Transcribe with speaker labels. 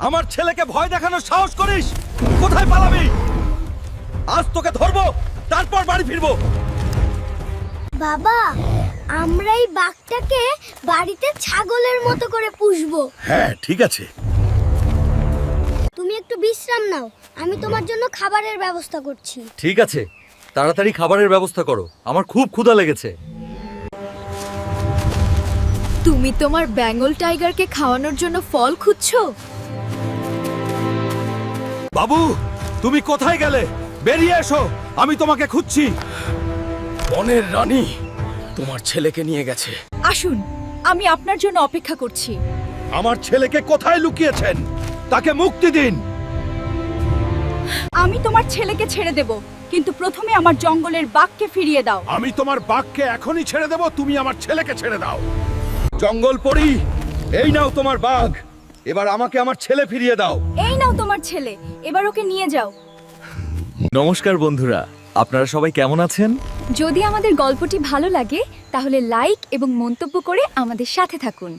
Speaker 1: আমার ছেলেকে ভয় দেখানোর সাহস করিস? কোথায় পালাবি? আজ তোকে ধরবো, তারপর বাড়ি ফিরবো।
Speaker 2: বাবা, আমরা এই বাঘটাকে বাড়িতে ছাগলের মতো করে পুষবো।
Speaker 1: হ্যাঁ, ঠিক আছে।
Speaker 2: তুমি একটু বিশ্রাম নাও, আমি তোমার জন্য খাবারের ব্যবস্থা করছি।
Speaker 1: ঠিক আছে, তাড়াতাড়ি খাবারের ব্যবস্থা করো, আমার খুব ক্ষুধা লেগেছে।
Speaker 3: তুমি তোমার বেঙ্গল টাইগারকে খাওয়ানোর জন্য ফল খুঁজছো?
Speaker 1: বাবু, তুমি কোথায় গেলে? বেরিয়ে এসো, আমি তোমাকে খুঁজছি। বনের রানী তোমার ছেলেকে নিয়ে গেছে।
Speaker 3: আসুন, আমি আপনার জন্য অপেক্ষা করছি।
Speaker 1: আমার ছেলেকে কোথায় লুকিয়েছেন? তাকে মুক্তি দিন।
Speaker 3: আমি তোমার ছেলেকে ছেড়ে দেব, কিন্তু প্রথমে আমার জঙ্গলের বাঘকে ফিরিয়ে দাও।
Speaker 1: আমি তোমার বাঘকে এখনই ছেড়ে দেব, তুমি আমার ছেলেকে ছেড়ে দাও। জঙ্গল পড়ি, এই নাও তোমার বাঘ। এবার আমাকে আমার ছেলে ফিরিয়ে দাও।
Speaker 3: এই নাও তোমার ছেলে, এবার ওকে নিয়ে যাও।
Speaker 1: নমস্কার বন্ধুরা, আপনারা সবাই কেমন আছেন?
Speaker 3: যদি আমাদের গল্পটি ভালো লাগে তাহলে লাইক এবং মন্তব্য করে আমাদের সাথে থাকুন।